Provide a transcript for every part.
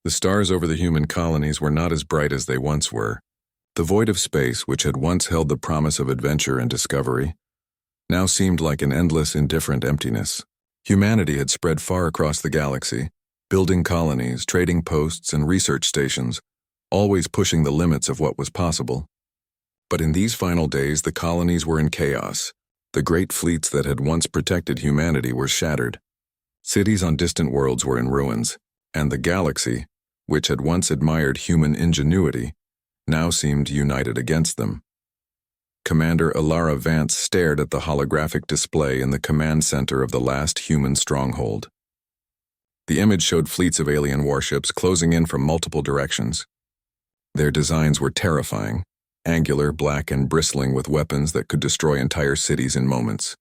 The stars over the human colonies were not as bright as they once were. The void of space, which had once held the promise of adventure and discovery, now seemed like an endless, indifferent emptiness. Humanity had spread far across the galaxy, building colonies, trading posts, and research stations, always pushing the limits of what was possible. But in these final days, the colonies were in chaos. The great fleets that had once protected humanity were shattered. Cities on distant worlds were in ruins, and the galaxy, which had once admired human ingenuity, now seemed united against them. Commander Ilara Vance stared at the holographic display in the command center of the last human stronghold. The image showed fleets of alien warships closing in from multiple directions. Their designs were terrifying, angular, black, and bristling with weapons that could destroy entire cities in moments.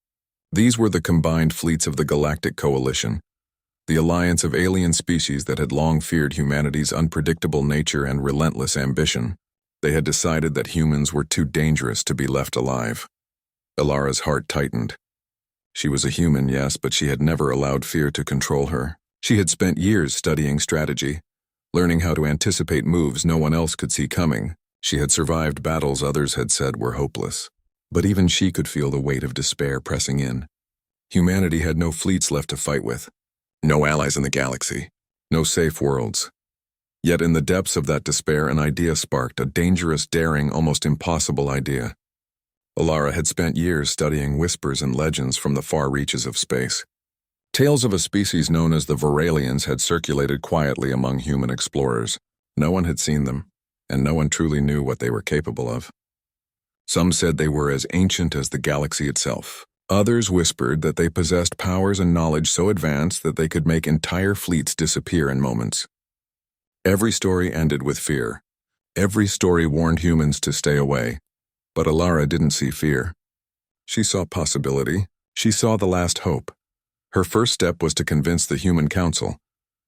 These were the combined fleets of the Galactic Coalition, the alliance of alien species that had long feared humanity's unpredictable nature and relentless ambition. They had decided that humans were too dangerous to be left alive. Ilara's heart tightened. She was a human, yes, but she had never allowed fear to control her. She had spent years studying strategy, learning how to anticipate moves no one else could see coming. She had survived battles others had said were hopeless. But even she could feel the weight of despair pressing in. Humanity had no fleets left to fight with, no allies in the galaxy, no safe worlds. Yet in the depths of that despair, an idea sparked, a dangerous, daring, almost impossible idea. Ilara had spent years studying whispers and legends from the far reaches of space. Tales of a species known as the Varalians had circulated quietly among human explorers. No one had seen them, and no one truly knew what they were capable of. Some said they were as ancient as the galaxy itself. Others whispered that they possessed powers and knowledge so advanced that they could make entire fleets disappear in moments. Every story ended with fear. Every story warned humans to stay away. But Ilara didn't see fear. She saw possibility. She saw the last hope. Her first step was to convince the Human Council,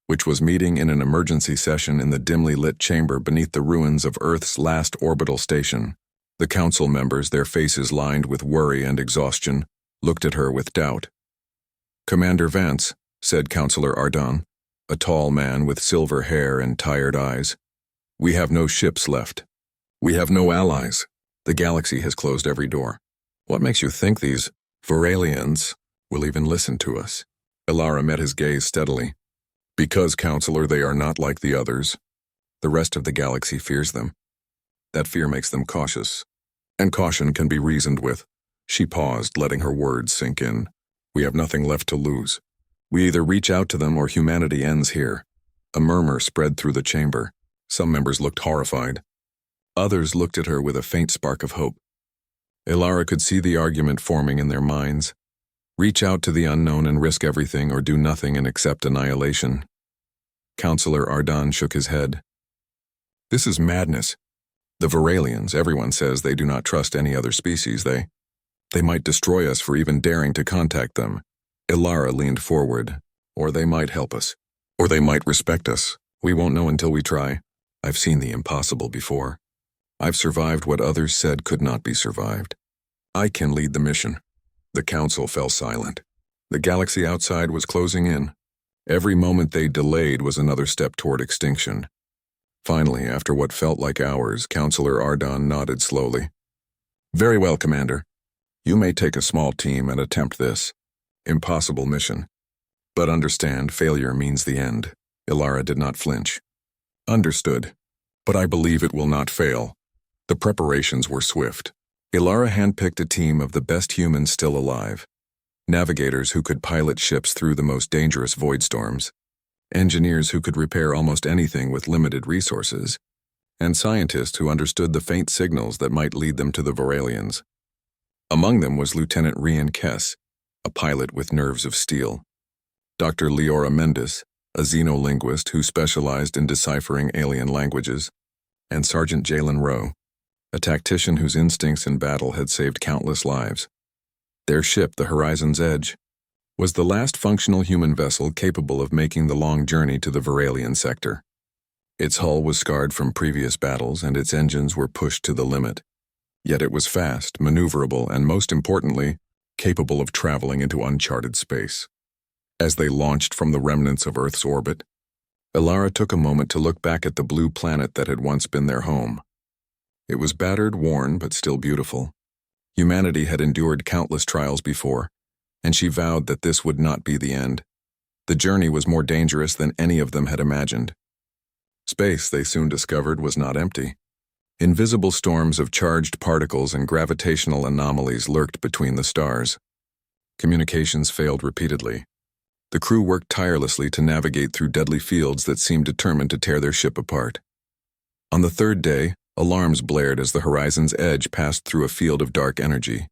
which was meeting in an emergency session in the dimly lit chamber beneath the ruins of Earth's last orbital station. The council members, their faces lined with worry and exhaustion, looked at her with doubt. "Commander Vance," said Counselor Ardon, a tall man with silver hair and tired eyes, "we have no ships left. We have no allies. The galaxy has closed every door. What makes you think these Varalians will even listen to us?" Ilara met his gaze steadily. "Because, Counselor, they are not like the others. The rest of the galaxy fears them. That fear makes them cautious. And caution can be reasoned with." She paused, letting her words sink in. "We have nothing left to lose. We either reach out to them or humanity ends here." A murmur spread through the chamber. Some members looked horrified. Others looked at her with a faint spark of hope. Ilara could see the argument forming in their minds. Reach out to the unknown and risk everything, or do nothing and accept annihilation. Counselor Ardon shook his head. "This is madness. The Varalians, everyone says they do not trust any other species. They might destroy us for even daring to contact them." Ilara leaned forward. "Or they might help us. Or they might respect us. We won't know until we try. I've seen the impossible before. I've survived what others said could not be survived. I can lead the mission." The council fell silent. The galaxy outside was closing in. Every moment they delayed was another step toward extinction. Finally, after what felt like hours, Counselor Ardon nodded slowly. "Very well, Commander. You may take a small team and attempt this impossible mission. But understand, failure means the end." Ilara did not flinch. "Understood. But I believe it will not fail." The preparations were swift. Ilara handpicked a team of the best humans still alive. Navigators who could pilot ships through the most dangerous void storms. Engineers who could repair almost anything with limited resources. And scientists who understood the faint signals that might lead them to the Varalians. Among them was Lieutenant Rian Kess, a pilot with nerves of steel. Dr. Leora Mendes, a xenolinguist who specialized in deciphering alien languages. And Sergeant Jalen Rowe, a tactician whose instincts in battle had saved countless lives. Their ship, the Horizon's Edge, was the last functional human vessel capable of making the long journey to the Varalian sector. Its hull was scarred from previous battles and its engines were pushed to the limit. Yet it was fast, maneuverable, and most importantly, capable of traveling into uncharted space. As they launched from the remnants of Earth's orbit, Ilara took a moment to look back at the blue planet that had once been their home. It was battered, worn, but still beautiful. Humanity had endured countless trials before, and she vowed that this would not be the end. The journey was more dangerous than any of them had imagined. Space, they soon discovered, was not empty. Invisible storms of charged particles and gravitational anomalies lurked between the stars. Communications failed repeatedly. The crew worked tirelessly to navigate through deadly fields that seemed determined to tear their ship apart. On the third day, alarms blared as the horizon's edge passed through a field of dark energy.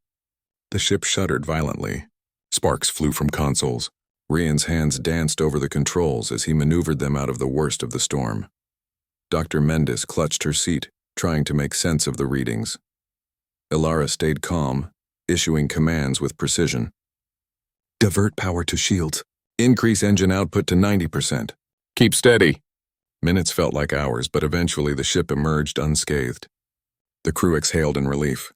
The ship shuddered violently. Sparks flew from consoles. Rian's hands danced over the controls as he maneuvered them out of the worst of the storm. Dr. Mendes clutched her seat, trying to make sense of the readings. Ilara stayed calm, issuing commands with precision. Divert power to shields. Increase engine output to 90%. Keep steady. Minutes felt like hours, but eventually the ship emerged unscathed. The crew exhaled in relief.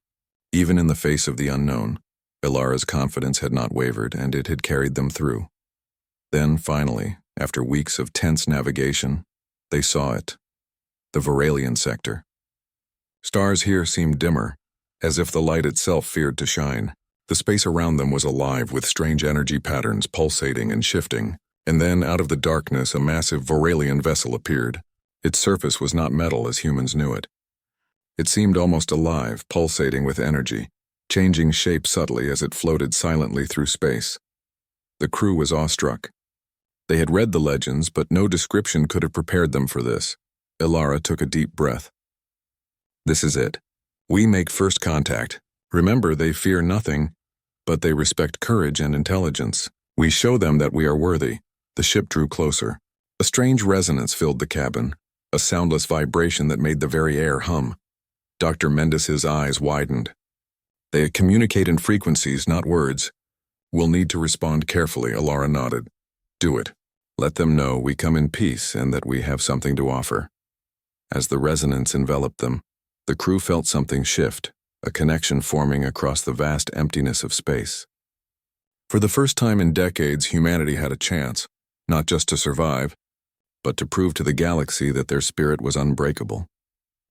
Even in the face of the unknown, Ilara's confidence had not wavered, and it had carried them through. Then, finally, after weeks of tense navigation, they saw it. The Varalian sector. Stars here seemed dimmer, as if the light itself feared to shine. The space around them was alive with strange energy patterns pulsating and shifting, and then out of the darkness a massive Varalian vessel appeared. Its surface was not metal as humans knew it. It seemed almost alive, pulsating with energy, changing shape subtly as it floated silently through space. The crew was awestruck. They had read the legends, but no description could have prepared them for this. Ilara took a deep breath. This is it. We make first contact. Remember, they fear nothing, but they respect courage and intelligence. We show them that we are worthy. The ship drew closer. A strange resonance filled the cabin, a soundless vibration that made the very air hum. Dr. Mendes's eyes widened. They communicate in frequencies, not words. We'll need to respond carefully, Ilara nodded. Do it. Let them know we come in peace and that we have something to offer. As the resonance enveloped them, the crew felt something shift, a connection forming across the vast emptiness of space. For the first time in decades, humanity had a chance, not just to survive, but to prove to the galaxy that their spirit was unbreakable.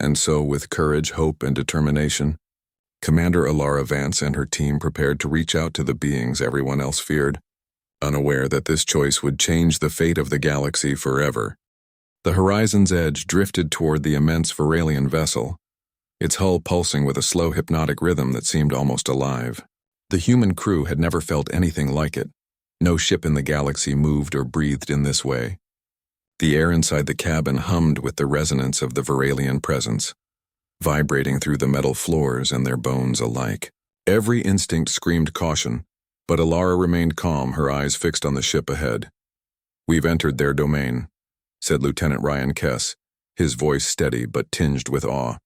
And so, with courage, hope, and determination, Commander Ilara Vance and her team prepared to reach out to the beings everyone else feared, unaware that this choice would change the fate of the galaxy forever. The horizon's edge drifted toward the immense Varalian vessel, its hull pulsing with a slow hypnotic rhythm that seemed almost alive. The human crew had never felt anything like it. No ship in the galaxy moved or breathed in this way. The air inside the cabin hummed with the resonance of the Varalian presence, vibrating through the metal floors and their bones alike. Every instinct screamed caution, but Ilara remained calm, her eyes fixed on the ship ahead. We've entered their domain, said Lieutenant Ryan Kess, his voice steady but tinged with awe.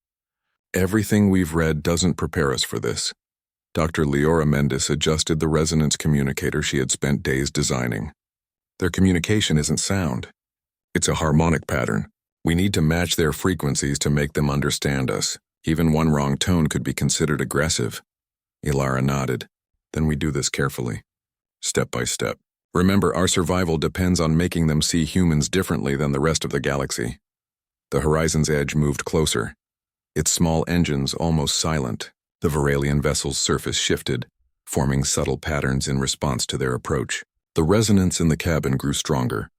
Everything we've read doesn't prepare us for this. Dr. Leora Mendes adjusted the resonance communicator she had spent days designing. Their communication isn't sound. It's a harmonic pattern. We need to match their frequencies to make them understand us. Even one wrong tone could be considered aggressive. Ilara nodded. Then we do this carefully, step by step. Remember, our survival depends on making them see humans differently than the rest of the galaxy. The horizon's edge moved closer, its small engines almost silent. The Varalian vessel's surface shifted, forming subtle patterns in response to their approach. The resonance in the cabin grew stronger,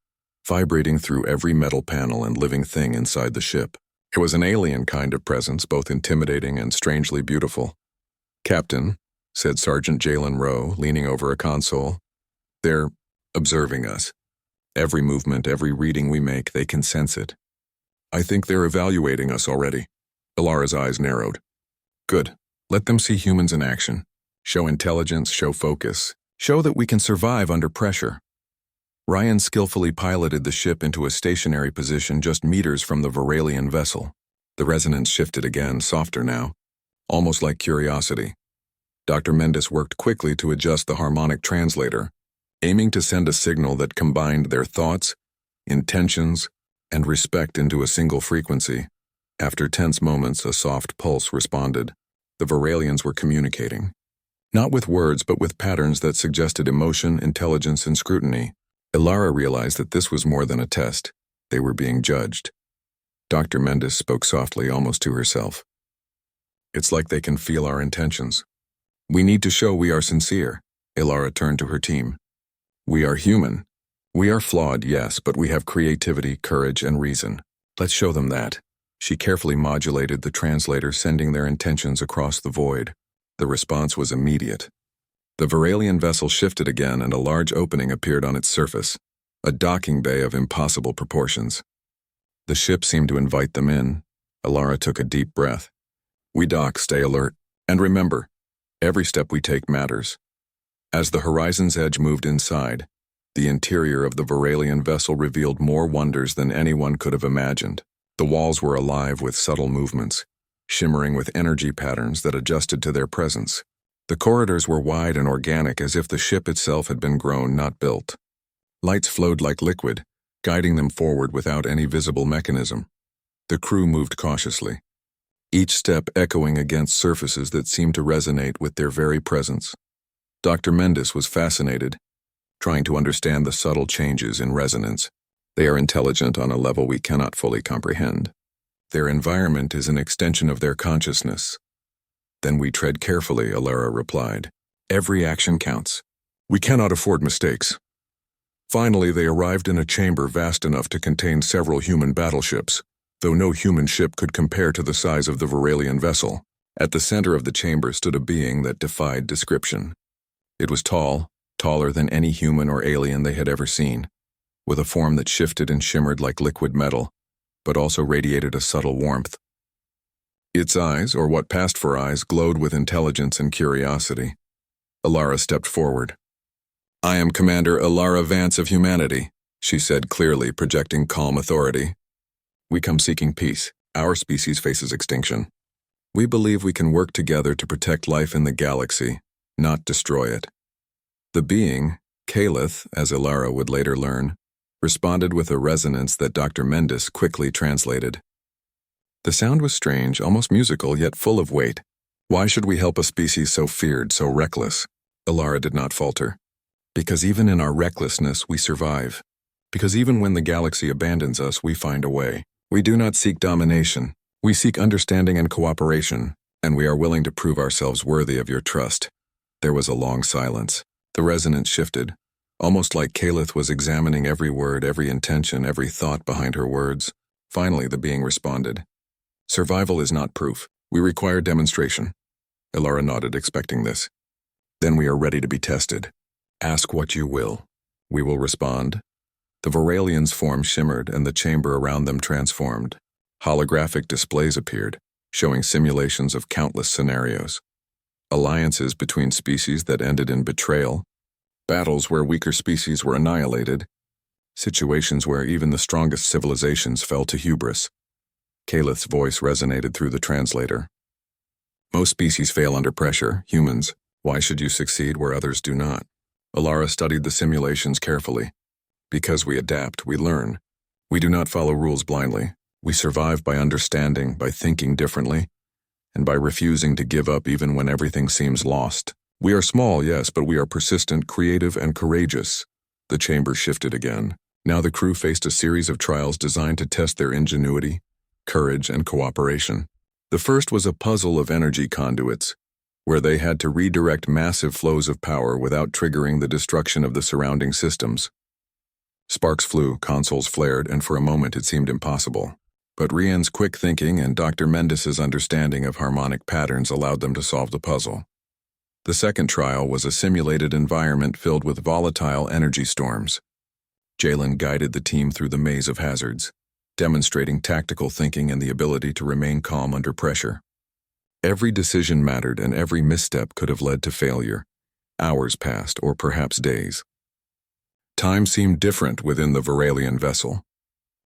vibrating through every metal panel and living thing inside the ship. It was an alien kind of presence, both intimidating and strangely beautiful. "Captain," said Sergeant Jalen Rowe, leaning over a console, "they're observing us. Every movement, every reading we make, they can sense it. I think they're evaluating us already." Ilara's eyes narrowed. "Good. Let them see humans in action. Show intelligence, show focus. Show that we can survive under pressure." Ryan skillfully piloted the ship into a stationary position just meters from the Varalian vessel. The resonance shifted again, softer now, almost like curiosity. Dr. Mendes worked quickly to adjust the harmonic translator, aiming to send a signal that combined their thoughts, intentions, and respect into a single frequency. After tense moments, a soft pulse responded. The Varalians were communicating. Not with words, but with patterns that suggested emotion, intelligence, and scrutiny. Ilara realized that this was more than a test. They were being judged. Dr. Mendes spoke softly, almost to herself. It's like they can feel our intentions. We need to show we are sincere. Ilara turned to her team. We are human. We are flawed, yes, but we have creativity, courage, and reason. Let's show them that. She carefully modulated the translator, sending their intentions across the void. The response was immediate. The Varalian vessel shifted again, and a large opening appeared on its surface, a docking bay of impossible proportions. The ship seemed to invite them in. Ilara took a deep breath. We dock, stay alert, and remember, every step we take matters. As the horizon's edge moved inside, the interior of the Varalian vessel revealed more wonders than anyone could have imagined. The walls were alive with subtle movements, shimmering with energy patterns that adjusted to their presence. The corridors were wide and organic, as if the ship itself had been grown, not built. Lights flowed like liquid, guiding them forward without any visible mechanism. The crew moved cautiously, each step echoing against surfaces that seemed to resonate with their very presence. Dr. Mendes was fascinated, trying to understand the subtle changes in resonance. They are intelligent on a level we cannot fully comprehend. Their environment is an extension of their consciousness. Then we tread carefully, Ilara replied. Every action counts. We cannot afford mistakes. Finally, they arrived in a chamber vast enough to contain several human battleships, though no human ship could compare to the size of the Varalian vessel. At the center of the chamber stood a being that defied description. It was tall, taller than any human or alien they had ever seen, with a form that shifted and shimmered like liquid metal, but also radiated a subtle warmth. Its eyes, or what passed for eyes, glowed with intelligence and curiosity. Ilara stepped forward. I am Commander Ilara Vance of Humanity, she said clearly, projecting calm authority. We come seeking peace. Our species faces extinction. We believe we can work together to protect life in the galaxy, not destroy it. The being, Kalith, as Ilara would later learn, responded with a resonance that Dr. Mendes quickly translated. The sound was strange, almost musical, yet full of weight. Why should we help a species so feared, so reckless? Ilara did not falter. Because even in our recklessness, we survive. Because even when the galaxy abandons us, we find a way. We do not seek domination. We seek understanding and cooperation, and we are willing to prove ourselves worthy of your trust. There was a long silence. The resonance shifted, almost like Kalith was examining every word, every intention, every thought behind her words. Finally, the being responded. Survival is not proof. We require demonstration. Ilara nodded, expecting this. Then we are ready to be tested. Ask what you will. We will respond. The Varalians' form shimmered, and the chamber around them transformed. Holographic displays appeared, showing simulations of countless scenarios. Alliances between species that ended in betrayal, battles where weaker species were annihilated, situations where even the strongest civilizations fell to hubris. Kalith's voice resonated through the translator. Most species fail under pressure. Humans, why should you succeed where others do not? Ilara studied the simulations carefully. Because we adapt, we learn. We do not follow rules blindly. We survive by understanding, by thinking differently, and by refusing to give up even when everything seems lost. We are small, yes, but we are persistent, creative, and courageous. The chamber shifted again. Now the crew faced a series of trials designed to test their ingenuity, courage, and cooperation. The first was a puzzle of energy conduits, where they had to redirect massive flows of power without triggering the destruction of the surrounding systems. Sparks flew, consoles flared, and for a moment it seemed impossible. But Rian's quick thinking and Dr. Mendes's understanding of harmonic patterns allowed them to solve the puzzle. The second trial was a simulated environment filled with volatile energy storms. Jalen guided the team through the maze of hazards, demonstrating tactical thinking and the ability to remain calm under pressure. Every decision mattered, and every misstep could have led to failure. Hours passed, or perhaps days. Time seemed different within the Varalian vessel.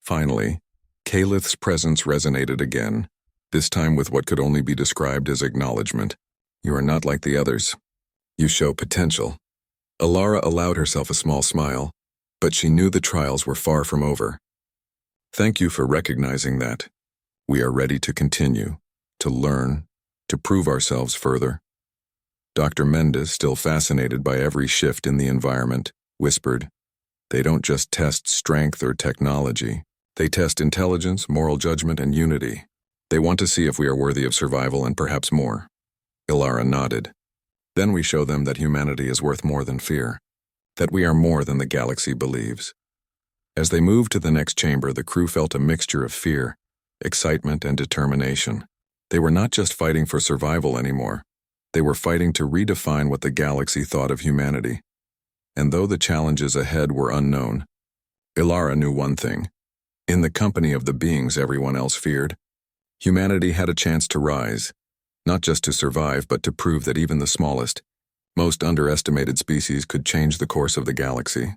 Finally, Kalith's presence resonated again, this time with what could only be described as acknowledgement. You are not like the others. You show potential. Ilara allowed herself a small smile, but she knew the trials were far from over. Thank you for recognizing that. We are ready to continue, to learn, to prove ourselves further. Dr. Mendes, still fascinated by every shift in the environment, whispered, They don't just test strength or technology, They test intelligence, moral judgment, and unity. They want to see if we are worthy of survival and perhaps more. Ilara nodded. Then we show them that humanity is worth more than fear, that we are more than the galaxy believes. As they moved to the next chamber, the crew felt a mixture of fear, excitement, and determination. They were not just fighting for survival anymore. They were fighting to redefine what the galaxy thought of humanity. And though the challenges ahead were unknown, Ilara knew one thing. In the company of the beings everyone else feared, humanity had a chance to rise, not just to survive, but to prove that even the smallest, most underestimated species could change the course of the galaxy.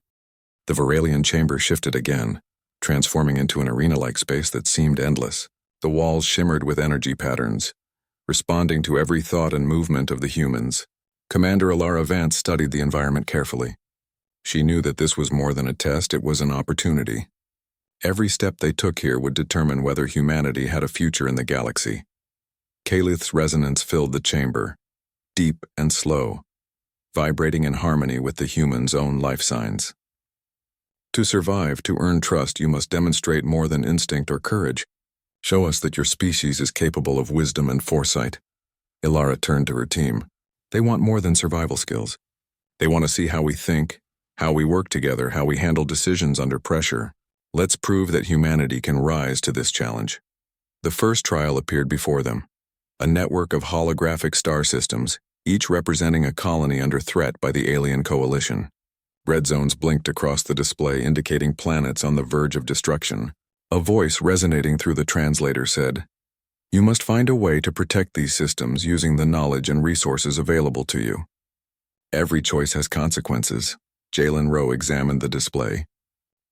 The Viralian chamber shifted again, transforming into an arena-like space that seemed endless. The walls shimmered with energy patterns, responding to every thought and movement of the humans. Commander Ilara Vance studied the environment carefully. She knew that this was more than a test, it was an opportunity. Every step they took here would determine whether humanity had a future in the galaxy. Kaleth's resonance filled the chamber, deep and slow, vibrating in harmony with the human's own life signs. To survive, to earn trust, you must demonstrate more than instinct or courage. Show us that your species is capable of wisdom and foresight. Ilara turned to her team. They want more than survival skills. They want to see how we think, how we work together, how we handle decisions under pressure. Let's prove that humanity can rise to this challenge. The first trial appeared before them. A network of holographic star systems, each representing a colony under threat by the alien coalition. Red zones blinked across the display, indicating planets on the verge of destruction. A voice resonating through the translator said, "You must find a way to protect these systems using the knowledge and resources available to you." Every choice has consequences. Jalen Rowe examined the display.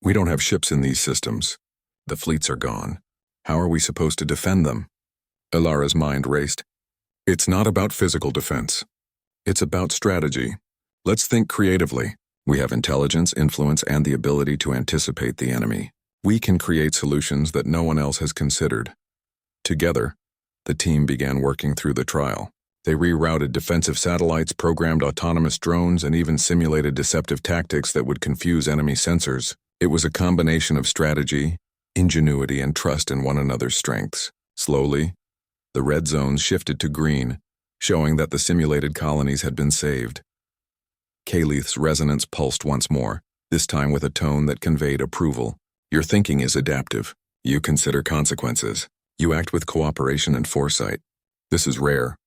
"We don't have ships in these systems. The fleets are gone. How are we supposed to defend them?" Ilara's mind raced. "It's not about physical defense. It's about strategy. Let's think creatively. We have intelligence, influence, and the ability to anticipate the enemy. We can create solutions that no one else has considered." Together, the team began working through the trial. They rerouted defensive satellites, programmed autonomous drones, and even simulated deceptive tactics that would confuse enemy sensors. It was a combination of strategy, ingenuity, and trust in one another's strengths. Slowly, the red zones shifted to green, showing that the simulated colonies had been saved. Kaleth's resonance pulsed once more, this time with a tone that conveyed approval. "Your thinking is adaptive. You consider consequences. You act with cooperation and foresight. This is rare."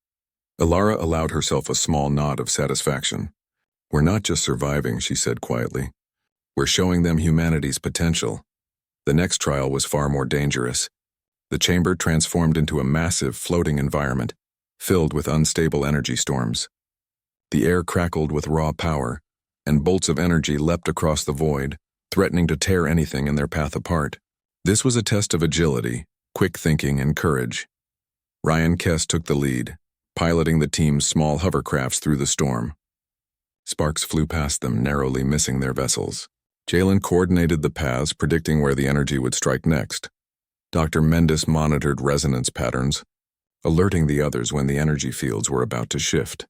Ilara allowed herself a small nod of satisfaction. "We're not just surviving," she said quietly. "We're showing them humanity's potential." The next trial was far more dangerous. The chamber transformed into a massive floating environment, filled with unstable energy storms. The air crackled with raw power, and bolts of energy leapt across the void, threatening to tear anything in their path apart. This was a test of agility, quick thinking, and courage. Ryan Kess took the lead, piloting the team's small hovercrafts through the storm. Sparks flew past them, narrowly missing their vessels. Jalen coordinated the paths, predicting where the energy would strike next. Dr. Mendes monitored resonance patterns, alerting the others when the energy fields were about to shift.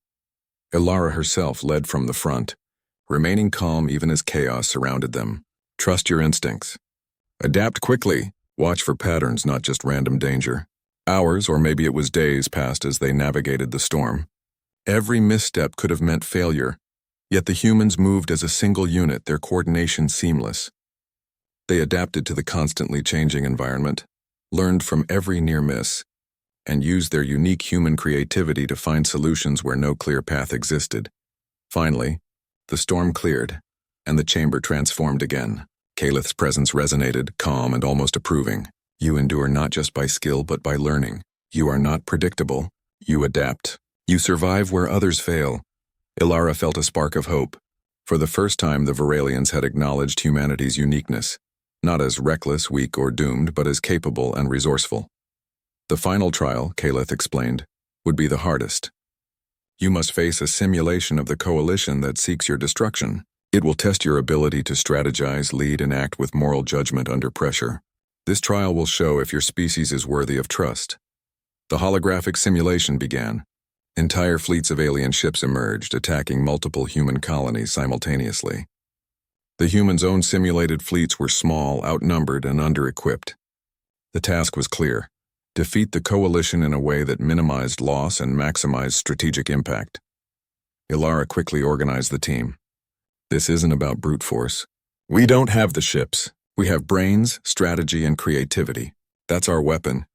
Ilara herself led from the front, remaining calm even as chaos surrounded them. "Trust your instincts. Adapt quickly. Watch for patterns, not just random danger." Hours, or maybe it was days, passed as they navigated the storm. Every misstep could have meant failure, yet the humans moved as a single unit, their coordination seamless. They adapted to the constantly changing environment, learned from every near miss, and used their unique human creativity to find solutions where no clear path existed. Finally, the storm cleared, and the chamber transformed again. Kaleth's presence resonated, calm and almost approving. "You endure not just by skill but by learning. You are not predictable. You adapt. You survive where others fail." Ilara felt a spark of hope. For the first time, the Viralians had acknowledged humanity's uniqueness, not as reckless, weak, or doomed, but as capable and resourceful. The final trial, Kaleth explained, would be the hardest. You must face a simulation of the coalition that seeks your destruction. It will test your ability to strategize, lead, and act with moral judgment under pressure. This trial will show if your species is worthy of trust. The holographic simulation began. Entire fleets of alien ships emerged, attacking multiple human colonies simultaneously. The humans' own simulated fleets were small, outnumbered, and under-equipped. The task was clear: defeat the coalition in a way that minimized loss and maximized strategic impact. Ilara quickly organized the team. This isn't about brute force. We don't have the ships. We have brains, strategy, and creativity. That's our weapon.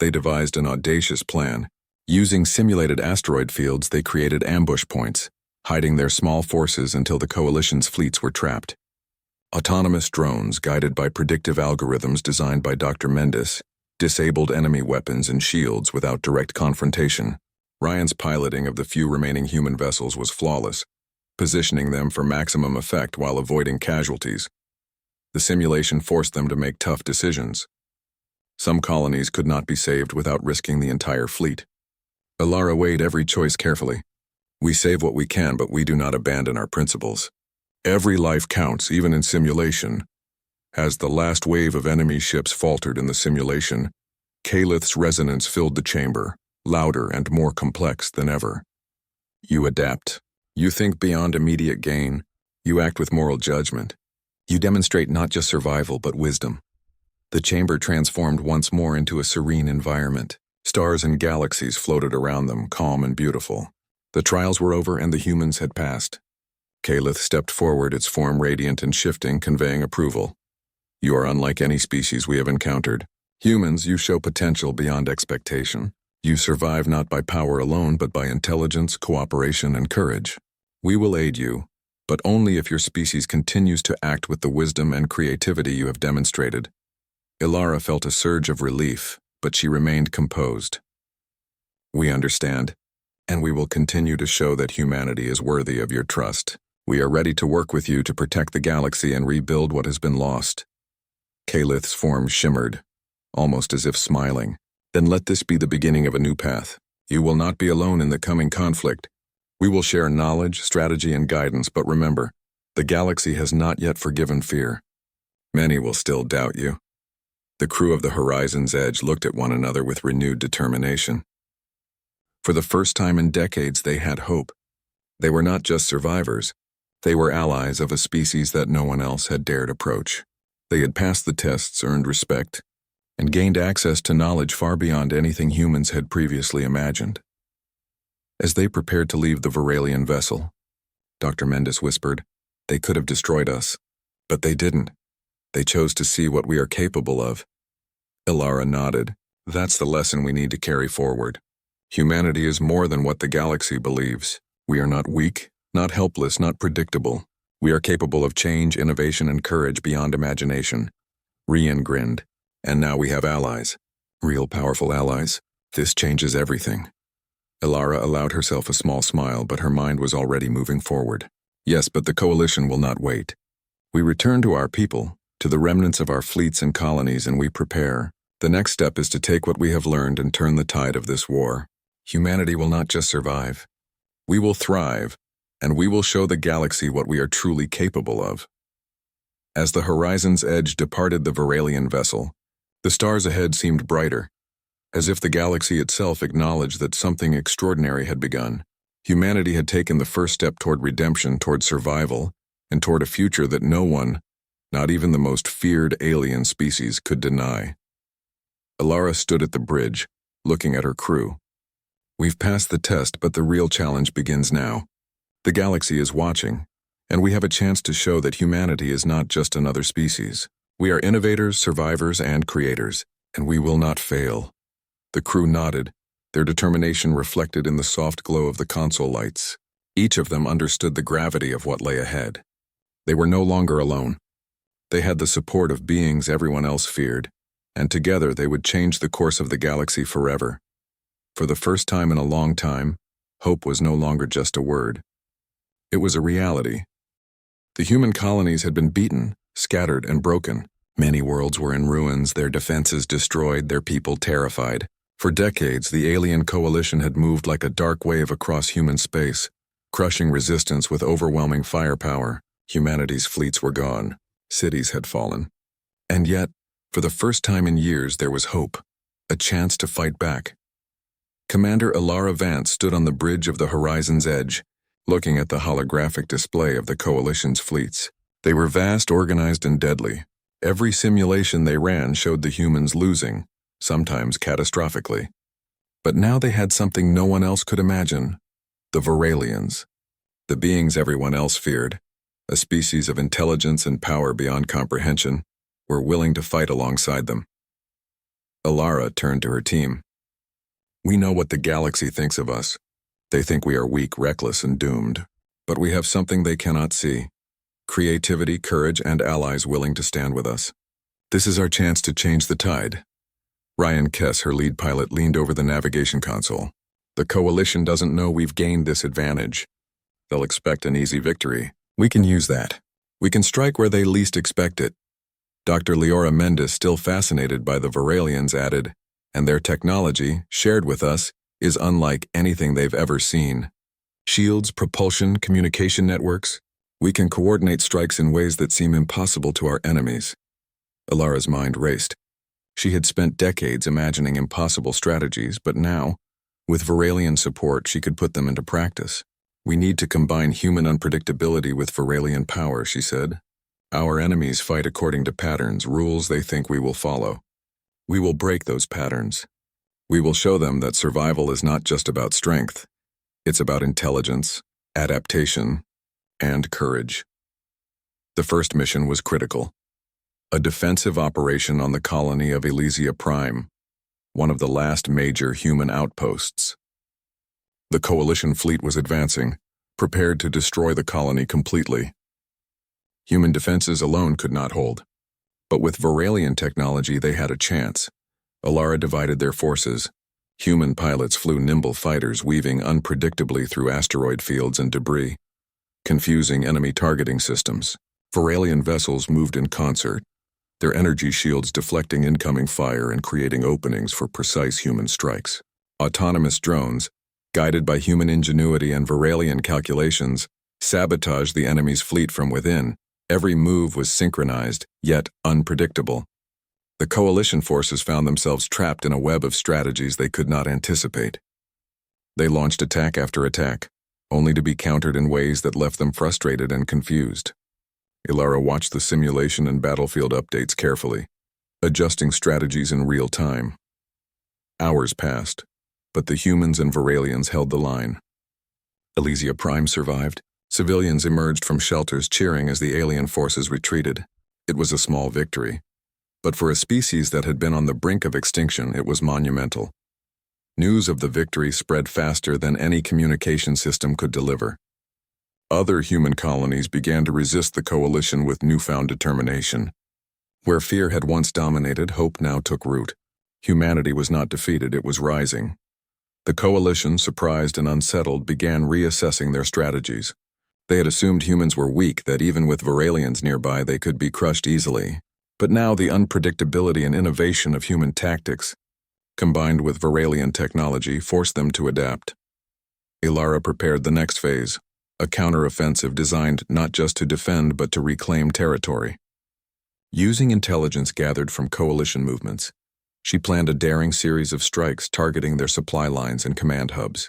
They devised an audacious plan. Using simulated asteroid fields, they created ambush points, hiding their small forces until the coalition's fleets were trapped. Autonomous drones, guided by predictive algorithms designed by Dr. Mendes, disabled enemy weapons and shields without direct confrontation. Ryan's piloting of the few remaining human vessels was flawless, positioning them for maximum effect while avoiding casualties. The simulation forced them to make tough decisions. Some colonies could not be saved without risking the entire fleet. Ilara weighed every choice carefully. We save what we can, but we do not abandon our principles. Every life counts, even in simulation. As the last wave of enemy ships faltered in the simulation, Calith's resonance filled the chamber, louder and more complex than ever. You adapt. You think beyond immediate gain. You act with moral judgment. You demonstrate not just survival, but wisdom. The chamber transformed once more into a serene environment. Stars and galaxies floated around them, calm and beautiful. The trials were over and the humans had passed. Calith stepped forward, its form radiant and shifting, conveying approval. You are unlike any species we have encountered. Humans, you show potential beyond expectation. You survive not by power alone, but by intelligence, cooperation, and courage. We will aid you, but only if your species continues to act with the wisdom and creativity you have demonstrated. Ilara felt a surge of relief, but she remained composed. We understand, and we will continue to show that humanity is worthy of your trust. We are ready to work with you to protect the galaxy and rebuild what has been lost. Calith's form shimmered, almost as if smiling. Then let this be the beginning of a new path. You will not be alone in the coming conflict. We will share knowledge, strategy, and guidance, but remember, the galaxy has not yet forgiven fear. Many will still doubt you. The crew of the Horizon's Edge looked at one another with renewed determination. For the first time in decades, they had hope. They were not just survivors. They were allies of a species that no one else had dared approach. They had passed the tests, earned respect, and gained access to knowledge far beyond anything humans had previously imagined. As they prepared to leave the Viralian vessel, Dr. Mendes whispered, "They could have destroyed us, but they didn't. They chose to see what we are capable of." Ilara nodded. That's the lesson we need to carry forward. Humanity is more than what the galaxy believes. We are not weak, not helpless, not predictable. We are capable of change, innovation, and courage beyond imagination. Rian grinned. And now we have allies. Real powerful allies. This changes everything. Ilara allowed herself a small smile, but her mind was already moving forward. Yes, but the coalition will not wait. We return to our people, to the remnants of our fleets and colonies, and we prepare. The next step is to take what we have learned and turn the tide of this war. Humanity will not just survive. We will thrive, and we will show the galaxy what we are truly capable of. As the Horizon's Edge departed the Viralian vessel, the stars ahead seemed brighter, as if the galaxy itself acknowledged that something extraordinary had begun. Humanity had taken the first step toward redemption, toward survival, and toward a future that no one, not even the most feared alien species, could deny. Ilara stood at the bridge, looking at her crew. We've passed the test, but the real challenge begins now. The galaxy is watching, and we have a chance to show that humanity is not just another species. We are innovators, survivors, and creators, and we will not fail. The crew nodded, their determination reflected in the soft glow of the console lights. Each of them understood the gravity of what lay ahead. They were no longer alone. They had the support of beings everyone else feared, and together they would change the course of the galaxy forever. For the first time in a long time, hope was no longer just a word. It was a reality. The human colonies had been beaten, scattered, and broken. Many worlds were in ruins, their defenses destroyed, their people terrified. For decades, the alien coalition had moved like a dark wave across human space, crushing resistance with overwhelming firepower. Humanity's fleets were gone. Cities had fallen. And yet, for the first time in years, there was hope, a chance to fight back. Commander Ilara Vance stood on the bridge of the Horizon's Edge, looking at the holographic display of the coalition's fleets. They were vast, organized, and deadly. Every simulation they ran showed the humans losing, sometimes catastrophically. But now they had something no one else could imagine: the Varalians, the beings everyone else feared, a species of intelligence and power beyond comprehension, were willing to fight alongside them. Alara turned to her team. "We know what the galaxy thinks of us. They think we are weak, reckless, and doomed. But we have something they cannot see: creativity, courage, and allies willing to stand with us. This is our chance to change the tide." Ryan Kess, her lead pilot, leaned over the navigation console. "The Coalition doesn't know we've gained this advantage. They'll expect an easy victory. We can use that. We can strike where they least expect it." Dr. Leora Mendes, still fascinated by the Varalians, added, "And their technology, shared with us, is unlike anything they've ever seen. Shields, propulsion, communication networks. We can coordinate strikes in ways that seem impossible to our enemies." Alara's mind raced. She had spent decades imagining impossible strategies, but now, with Varalian support, she could put them into practice. "We need to combine human unpredictability with Varalian power," she said. "Our enemies fight according to patterns, rules they think we will follow. We will break those patterns. We will show them that survival is not just about strength. It's about intelligence, adaptation, and courage." The first mission was critical: a defensive operation on the colony of Elysia Prime, one of the last major human outposts. The Coalition fleet was advancing, prepared to destroy the colony completely. Human defenses alone could not hold. But with Varalian technology, they had a chance. Alara divided their forces. Human pilots flew nimble fighters, weaving unpredictably through asteroid fields and debris, confusing enemy targeting systems. Varalian vessels moved in concert, their energy shields deflecting incoming fire and creating openings for precise human strikes. Autonomous drones, guided by human ingenuity and Varalian calculations, sabotaged the enemy's fleet from within. Every move was synchronized, yet unpredictable. The Coalition forces found themselves trapped in a web of strategies they could not anticipate. They launched attack after attack, only to be countered in ways that left them frustrated and confused. Alara watched the simulation and battlefield updates carefully, adjusting strategies in real time. Hours passed, but the humans and Varalians held the line. Elysia Prime survived. Civilians emerged from shelters cheering as the alien forces retreated. It was a small victory, but for a species that had been on the brink of extinction, it was monumental. News of the victory spread faster than any communication system could deliver. Other human colonies began to resist the Coalition with newfound determination. Where fear had once dominated, hope now took root. Humanity was not defeated, it was rising. The Coalition, surprised and unsettled, began reassessing their strategies. They had assumed humans were weak, that even with Varalians nearby they could be crushed easily. But now the unpredictability and innovation of human tactics, combined with Varalian technology, forced them to adapt. Alara prepared the next phase, a counteroffensive designed not just to defend but to reclaim territory. Using intelligence gathered from Coalition movements, she planned a daring series of strikes targeting their supply lines and command hubs.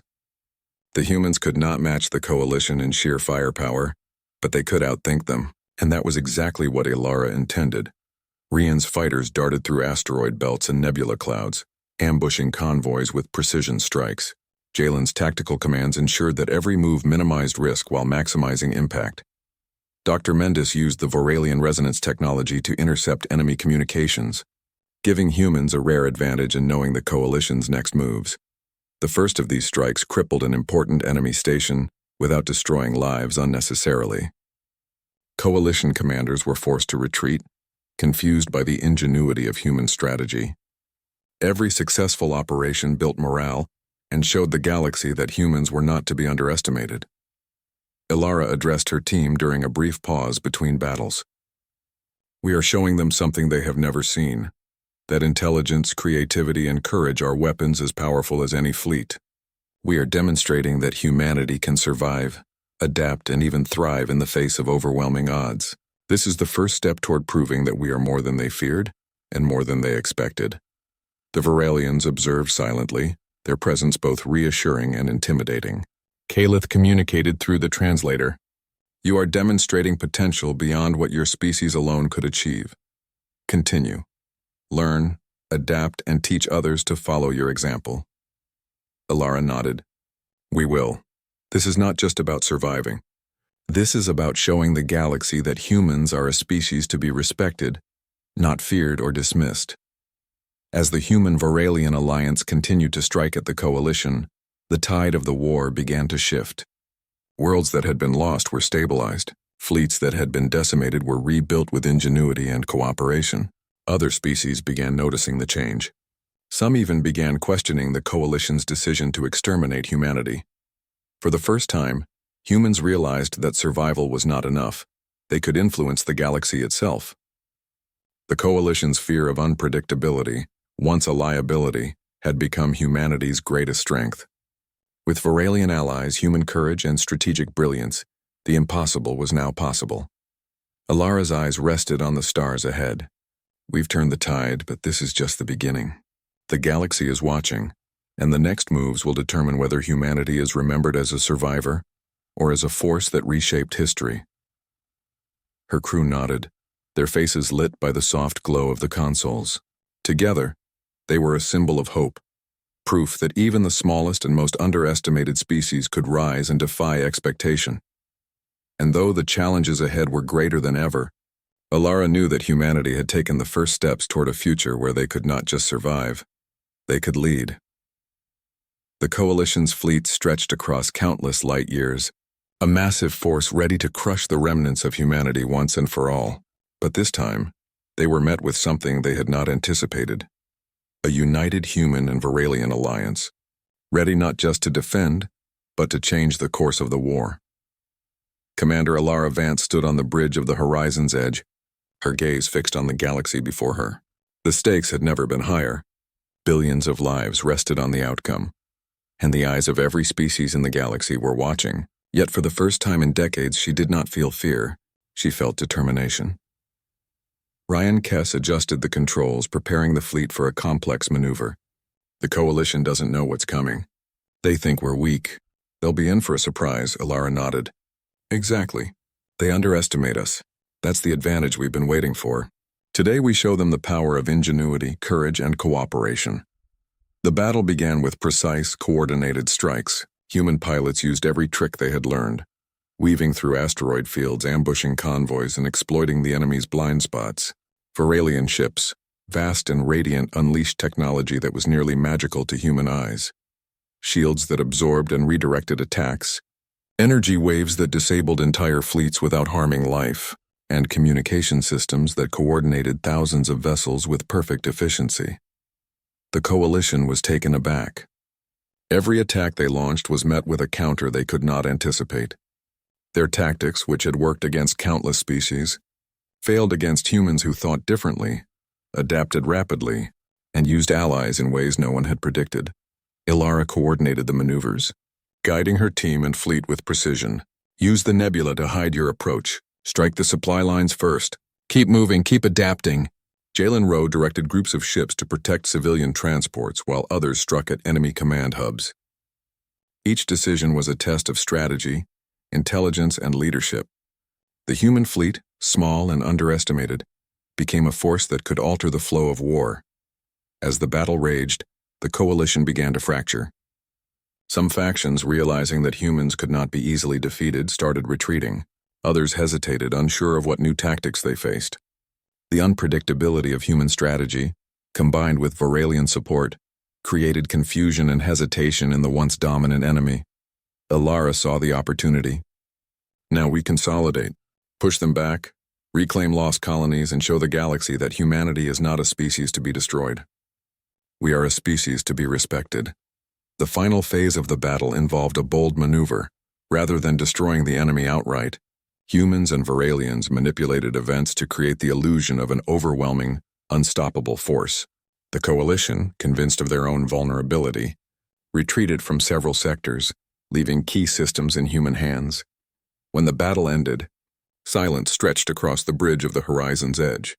The humans could not match the Coalition in sheer firepower, but they could outthink them, and that was exactly what Alara intended. Rian's fighters darted through asteroid belts and nebula clouds, ambushing convoys with precision strikes. Jalen's tactical commands ensured that every move minimized risk while maximizing impact. Dr. Mendes used the Varalian resonance technology to intercept enemy communications, giving humans a rare advantage in knowing the Coalition's next moves. The first of these strikes crippled an important enemy station without destroying lives unnecessarily. Coalition commanders were forced to retreat, confused by the ingenuity of human strategy. Every successful operation built morale and showed the galaxy that humans were not to be underestimated. Alara addressed her team during a brief pause between battles. "We are showing them something they have never seen, that intelligence, creativity, and courage are weapons as powerful as any fleet. We are demonstrating that humanity can survive, adapt, and even thrive in the face of overwhelming odds. This is the first step toward proving that we are more than they feared and more than they expected." The Varalians observed silently, their presence both reassuring and intimidating. Calith communicated through the translator. You are demonstrating potential beyond what your species alone could achieve. Continue. Learn, adapt, and teach others to follow your example." Alara nodded. "We will. This is not just about surviving. This is about showing the galaxy that humans are a species to be respected, not feared or dismissed." As the Human-Varalian alliance continued to strike at the Coalition, the tide of the war began to shift. Worlds that had been lost were stabilized. Fleets that had been decimated were rebuilt with ingenuity and cooperation. Other species began noticing the change. Some even began questioning the Coalition's decision to exterminate humanity. For the first time, humans realized that survival was not enough. They could influence the galaxy itself. The Coalition's fear of unpredictability, once a liability, had become humanity's greatest strength. With Varalian allies, human courage, and strategic brilliance, the impossible was now possible. Alara's eyes rested on the stars ahead. "We've turned the tide, but this is just the beginning. The galaxy is watching, and the next moves will determine whether humanity is remembered as a survivor or as a force that reshaped history." Her crew nodded, their faces lit by the soft glow of the consoles. Together, they were a symbol of hope, proof that even the smallest and most underestimated species could rise and defy expectation. And though the challenges ahead were greater than ever, Alara knew that humanity had taken the first steps toward a future where they could not just survive, they could lead. The Coalition's fleet stretched across countless light years, a massive force ready to crush the remnants of humanity once and for all. But this time, they were met with something they had not anticipated. A united human and Varalian alliance, ready not just to defend, but to change the course of the war. Commander Alara Vance stood on the bridge of the horizon's edge, her gaze fixed on the galaxy before her. The stakes had never been higher. Billions of lives rested on the outcome, and the eyes of every species in the galaxy were watching. Yet for the first time in decades, she did not feel fear. She felt determination. Ryan Kess adjusted the controls, preparing the fleet for a complex maneuver. "The Coalition doesn't know what's coming. They think we're weak. They'll be in for a surprise," Alara nodded. "Exactly. They underestimate us. That's the advantage we've been waiting for. Today we show them the power of ingenuity, courage, and cooperation." The battle began with precise, coordinated strikes. Human pilots used every trick they had learned, weaving through asteroid fields, ambushing convoys, and exploiting the enemy's blind spots. Varalian ships, vast and radiant, unleashed technology that was nearly magical to human eyes. Shields that absorbed and redirected attacks, energy waves that disabled entire fleets without harming life, and communication systems that coordinated thousands of vessels with perfect efficiency. The Coalition was taken aback. Every attack they launched was met with a counter they could not anticipate. Their tactics, which had worked against countless species, failed against humans who thought differently, adapted rapidly, and used allies in ways no one had predicted. Alara coordinated the maneuvers, guiding her team and fleet with precision. "Use the nebula to hide your approach. Strike the supply lines first. Keep moving, keep adapting." Jalen Rowe directed groups of ships to protect civilian transports while others struck at enemy command hubs. Each decision was a test of strategy, intelligence, and leadership. The human fleet, small and underestimated, became a force that could alter the flow of war. As the battle raged, the Coalition began to fracture. Some factions, realizing that humans could not be easily defeated, started retreating. Others hesitated, unsure of what new tactics they faced. The unpredictability of human strategy, combined with Varalian support, created confusion and hesitation in the once dominant enemy. Alara saw the opportunity. "Now we consolidate, push them back, reclaim lost colonies, and show the galaxy that humanity is not a species to be destroyed. We are a species to be respected." The final phase of the battle involved a bold maneuver. Rather than destroying the enemy outright, humans and Varalians manipulated events to create the illusion of an overwhelming, unstoppable force. The Coalition, convinced of their own vulnerability, retreated from several sectors, leaving key systems in human hands. When the battle ended, silence stretched across the bridge of the horizon's edge.